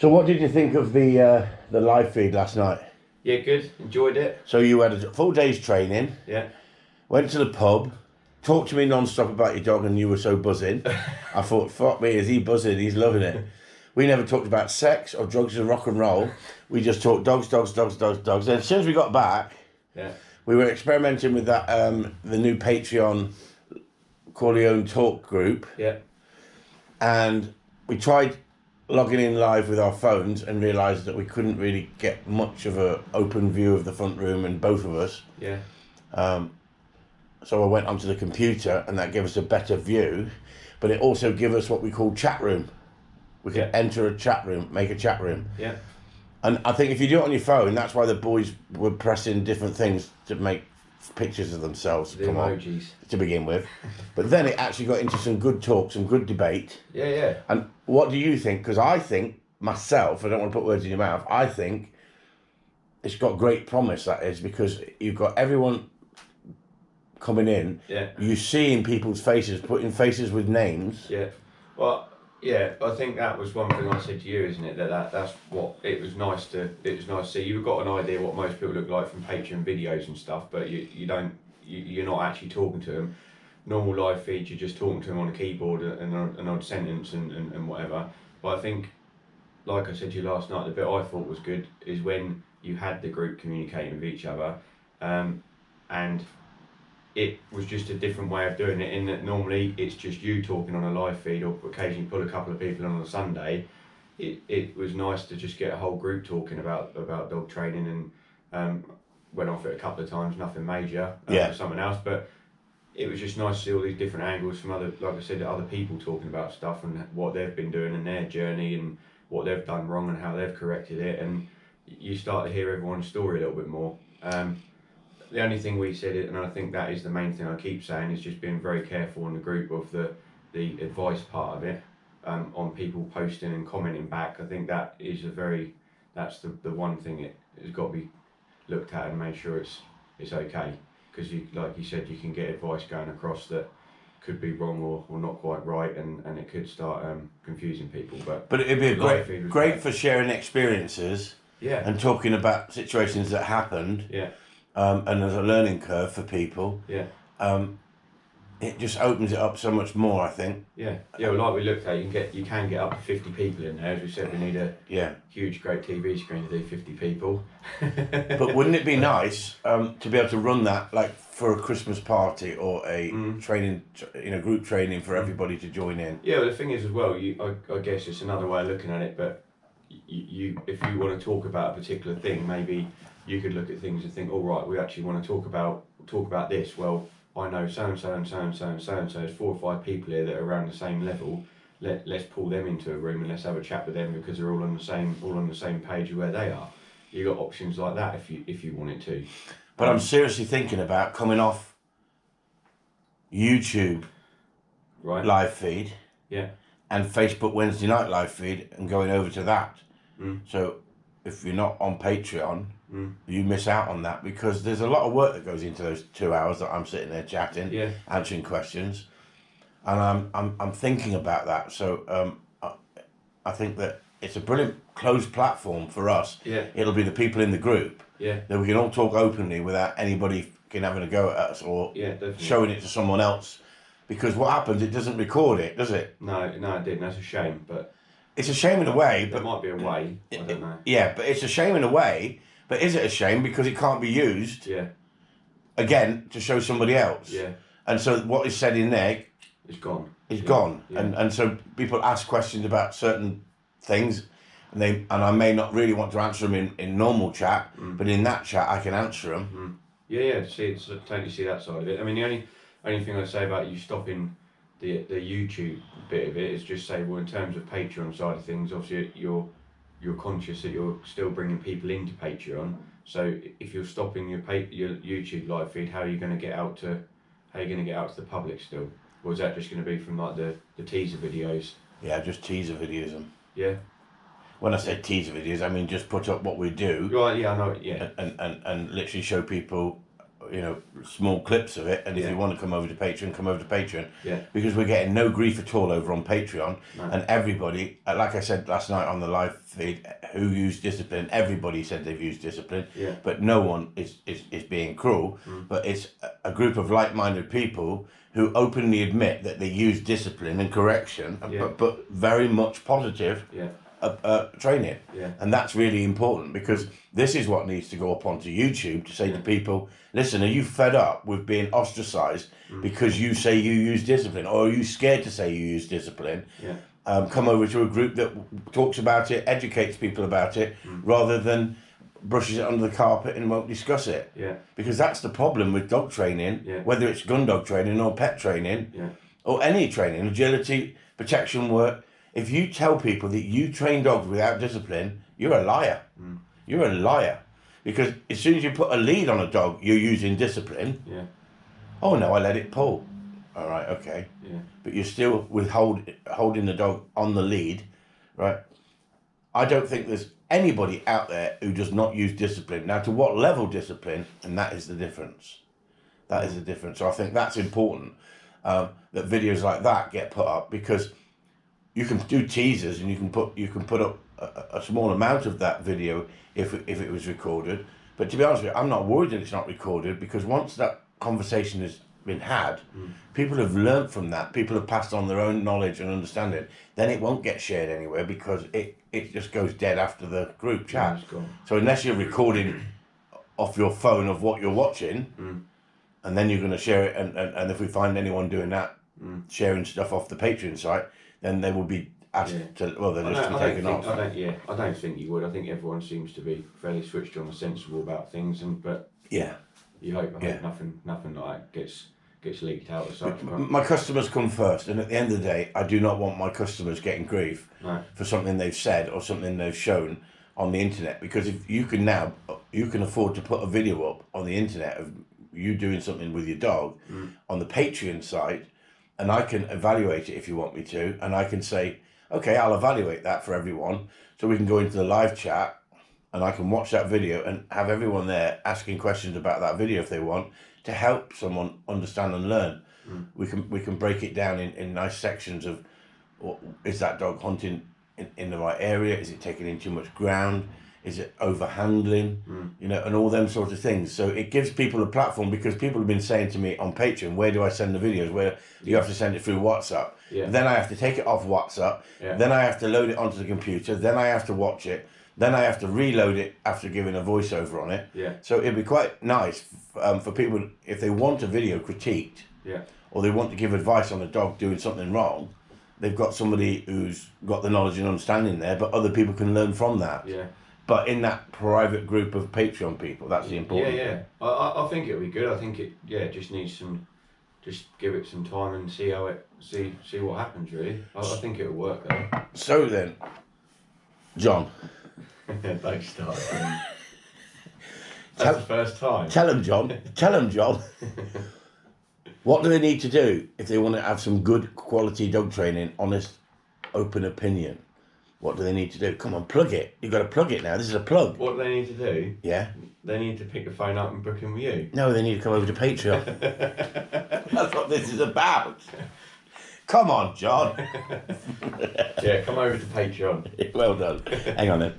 So what did you think of the live feed last night? Yeah, good. Enjoyed it. So you had a full day's training. Yeah. Went to the pub. Talked to me non-stop about your dog and you were so buzzing. I thought, fuck me, is he buzzing? He's loving it. We never talked about sex or drugs or rock and roll. We just talked dogs. And as soon as we got back, we were experimenting with that the new Patreon Corleone Talk group. Yeah. And we tried logging in live with our phones and realised that we couldn't really get much of an open view of the front room and both of us. Yeah. So I went onto the computer and that gave us a better view, but it also gave us what we call chat room. We could enter a chat room, make a chat room. Yeah. And I think if you do it on your phone, that's why the boys were pressing different things to make pictures of themselves The emojis. to begin with. But then it actually got into some good talk, some good debate. Yeah. And what do you think? Because I think, myself, I don't want to put words in your mouth, I think it's got great promise, that is, because you've got everyone coming in. Yeah. You see in people's faces, putting faces with names. Yeah. Well, yeah, I think that was one thing I said to you, isn't it? That's what it was nice to see. You've got an idea what most people look like from Patreon videos and stuff, but you're not actually talking to them. Normal live feed, you're just talking to them on a keyboard and an odd sentence and whatever. But I think, like I said to you last night, the bit I thought was good is when you had the group communicating with each other, and it was just a different way of doing it, in that normally it's just you talking on a live feed, or occasionally put a couple of people on a Sunday. It was nice to just get a whole group talking about dog training, and went off it a couple of times, nothing major, for someone else, but it was just nice to see all these different angles from other, like I said, other people talking about stuff and what they've been doing in their journey and what they've done wrong and how they've corrected it, and you start to hear everyone's story a little bit more. The only thing we said, and I think that is the main thing I keep saying, is just being very careful in the group of the advice part of it, on people posting and commenting back. I think that is that's the one thing it has got to be looked at and made sure it's okay, because like you said, you can get advice going across that could be wrong or not quite right, and it could start confusing people. But it'd be great for sharing experiences. Yeah. And talking about situations that happened. Yeah. And there's a learning curve for people. Yeah. It just opens it up so much more, I think. Yeah. Yeah. Well, like we looked at, you can get up to 50 people in there. As we said, we need a huge, great TV screen to do 50 people. But wouldn't it be nice to be able to run that, like, for a Christmas party or a training, group training for everybody to join in? Yeah. Well, the thing is as well, I guess it's another way of looking at it, but you if you want to talk about a particular thing, maybe you could look at things and think, all right, we actually want to talk about this. Well, I know so and so. There's 4 or 5 people here that are around the same level. Let's pull them into a room and let's have a chat with them, because they're all on the same page of where they are. You got options like that if you wanted to. But I'm seriously thinking about coming off YouTube live feed, and Facebook Wednesday night live feed, and going over to that. So if you're not on Patreon, you miss out on that, because there's a lot of work that goes into those 2 hours that I'm sitting there chatting, answering questions, and I'm thinking about that. So I think that it's a brilliant closed platform for us. Yeah. It'll be the people in the group. Yeah. That we can all talk openly without anybody having a go at us or showing it to someone else. Because what happens, it doesn't record it, does it? No, it didn't. That's a shame, but it's a shame in a way. There might be a way. I don't know. Yeah, but it's a shame in a way. But is it a shame because it can't be used? Again, to show somebody else. Yeah. And so what is said in there is gone. Is gone. Yeah. And so people ask questions about certain things, and I may not really want to answer them in normal chat, but in that chat I can answer them. Yeah. Totally see that side of it. I mean, the only thing I say about you stopping the YouTube bit of it is just say, well, in terms of Patreon side of things, obviously you're conscious that you're still bringing people into Patreon. So if you're stopping your YouTube live feed, how are you going to get out to the public still? Or is that just going to be from like the teaser videos? Yeah, just teaser videos. Yeah. When I say teaser videos, I mean just put up what we do. Right. Yeah, I know. Yeah. And literally show people small clips of it, and if you want to come over to Patreon, come over to Patreon. Because we're getting no grief at all over on Patreon, and everybody, like I said last night on the live feed, who used discipline, everybody said they've used discipline, but no one is being cruel. But it's a group of like-minded people who openly admit that they use discipline and correction, but very much positive. Training, and that's really important, because this is what needs to go up onto YouTube to say to people, listen, are you fed up with being ostracized because you say you use discipline, or are you scared to say you use discipline? Come over to a group that talks about it, educates people about it, rather than brushes it under the carpet and won't discuss it. Because that's the problem with dog training, whether it's gun dog training or pet training, or any training, agility, protection work. If you tell people that you train dogs without discipline, you're a liar. You're a liar. Because as soon as you put a lead on a dog, you're using discipline. Oh no, I let it pull. All right, okay. But you're still holding the dog on the lead, right? I don't think there's anybody out there who does not use discipline. Now, to what level discipline, and that is the difference. That is the difference. So I think that's important, that videos like that get put up, because you can do teasers, and you can put up a small amount of that video if it was recorded. But to be honest with you, I'm not worried that it's not recorded, because once that conversation has been had, people have learnt from that. People have passed on their own knowledge and understanding. Then it won't get shared anywhere, because it just goes dead after the group chat. So unless you're recording off your phone of what you're watching, and then you're going to share it, and if we find anyone doing that, sharing stuff off the Patreon site, then they will be asked to, well, they'll just be taken off. I don't think you would. I think everyone seems to be fairly switched on and sensible about things, but I hope nothing like that gets leaked out as such. My customers come first, and at the end of the day, I do not want my customers getting grief for something they've said or something they've shown on the internet, because if you can afford to put a video up on the internet of you doing something with your dog on the Patreon site, and I can evaluate it if you want me to, and I can say, okay, I'll evaluate that for everyone, so we can go into the live chat, and I can watch that video and have everyone there asking questions about that video if they want, to help someone understand and learn. We can break it down in nice sections of, is that dog hunting in the right area? Is it taking in too much ground? Is it overhandling? And all them sorts of things. So it gives people a platform, because people have been saying to me on Patreon, where do I send the videos? Where you have to send it through WhatsApp. Then I have to take it off WhatsApp. Then I have to load it onto the computer. Then I have to watch it. Then I have to reload it after giving a voiceover on it. So it'd be quite nice for people, if they want a video critiqued, or they want to give advice on a dog doing something wrong, they've got somebody who's got the knowledge and understanding there, but other people can learn from that. But in that private group of Patreon people, that's the important thing. I think it'll be good. I think it just needs just give it some time and see what happens, really. I think it'll work though. So then, John. Don't start. That's the first time. Tell them, John. What do they need to do if they want to have some good quality dog training, honest, open opinion? What do they need to do? Come on, plug it. You've got to plug it now. This is a plug. What do they need to do? Yeah. They need to pick the phone up and book in with you. No, they need to come over to Patreon. That's what this is about. Come on, John. Come over to Patreon. Well done. Hang on then.